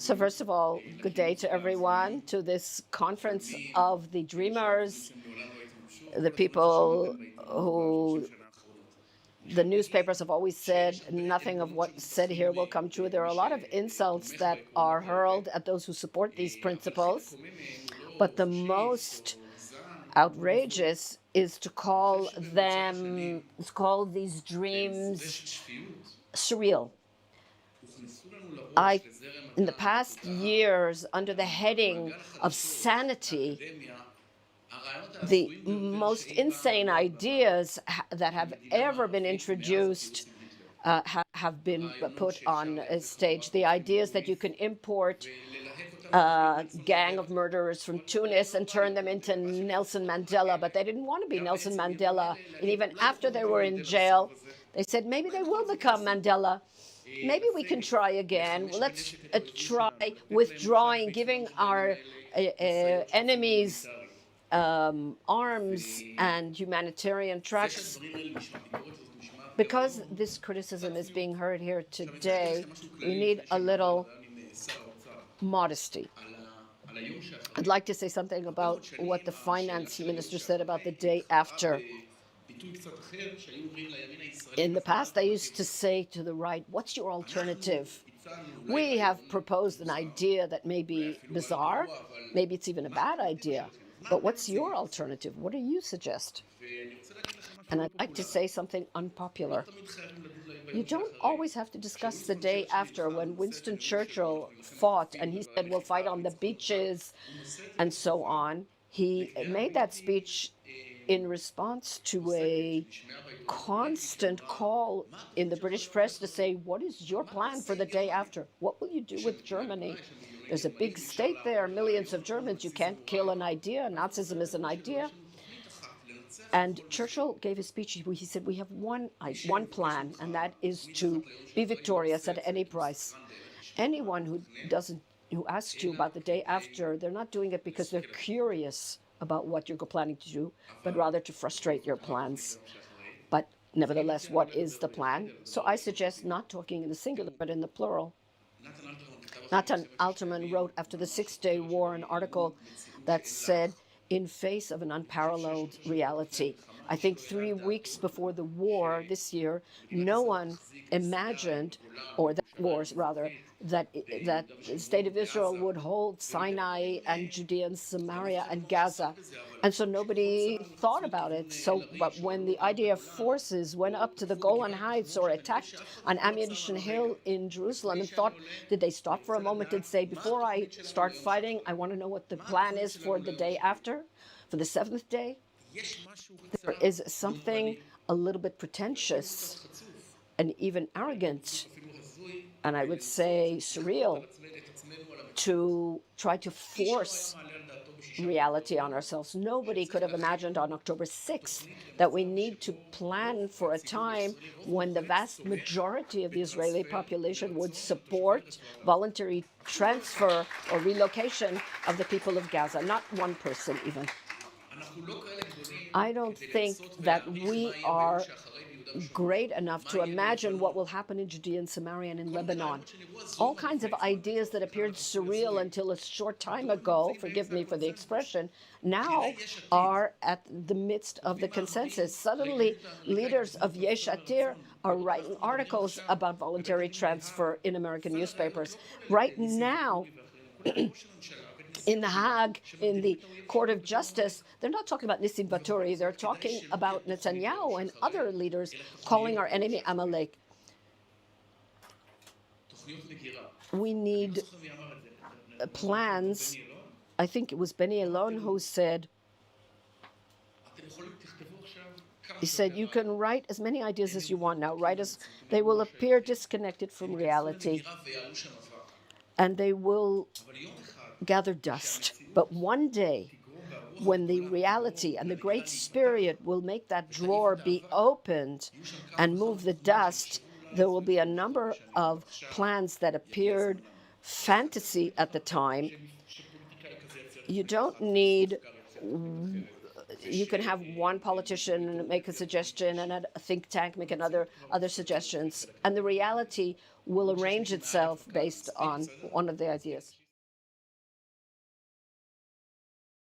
So first of all, good day to everyone, to this conference of the dreamers, the people who the newspapers have always said nothing of what's said here will come true. There are a lot of insults that are hurled at those who support these principles, but the most outrageous is to call these dreams surreal. In the past years, under the heading of sanity, the most insane ideas that have ever been introduced have been put on a stage. The ideas that you can import a gang of murderers from Tunis and turn them into Nelson Mandela, but they didn't want to be Nelson Mandela. And even after they were in jail, they said maybe they will become Mandela. Maybe we can try again. Let's try withdrawing, giving our enemies arms and humanitarian trucks. Because this criticism is being heard here today, we need a little modesty. I'd like to say something about what the finance minister said about the day after. In the past, I used to say to the right, what's your alternative? We have proposed an idea that may be bizarre, maybe it's even a bad idea, but what's your alternative? What do you suggest? And I'd like to say something unpopular. You don't always have to discuss the day after. When Winston Churchill fought and he said, we'll fight on the beaches and so on, he made that speech in response to a constant call in the British press to say, what is your plan for the day after? What will you do with Germany? There's a big state there, millions of Germans. You can't kill an idea. Nazism is an idea. And Churchill gave his speech. He said, we have one plan, and that is to be victorious at any price. Anyone who asks you about the day after, they're not doing it because they're curious about what you're planning to do, but rather to frustrate your plans. But nevertheless, what is the plan? So I suggest not talking in the singular, but in the plural. Natan Alterman wrote after the Six-Day War an article that said, in face of an unparalleled reality. I think 3 weeks before the war this year, no one imagined, or that wars rather, that the state of Israel would hold Sinai and Judea and Samaria and Gaza. And so nobody thought about it. But when the IDF forces went up to the Golan Heights or attacked on Ammunition Hill in Jerusalem and thought, did they stop for a moment and say, before I start fighting, I want to know what the plan is for the day after, for the seventh day? There is something a little bit pretentious and even arrogant, and I would say surreal, to try to force reality on ourselves. Nobody could have imagined on October 6th that we need to plan for a time when the vast majority of the Israeli population would support voluntary transfer or relocation of the people of Gaza, not one person even. I don't think that we are great enough to imagine what will happen in Judea and Samaria and in Lebanon. All kinds of ideas that appeared surreal until a short time ago, forgive me for the expression, now are at the midst of the consensus. Suddenly, leaders of Yesha are writing articles about voluntary transfer in American newspapers. Right now, in The Hague, in the Court of Justice, they're not talking about Nissim Vaturi. They're talking about Netanyahu and other leaders calling our enemy Amalek. We need plans. I think it was Benny Elon who said, you can write as many ideas as you want now. They will appear disconnected from reality, and they will gather dust. But one day, when the reality and the great spirit will make that drawer be opened and move the dust, there will be a number of plans that appeared fantasy at the time. You don't need you can have one politician make a suggestion and a think tank make other suggestions, and the reality will arrange itself based on one of the ideas.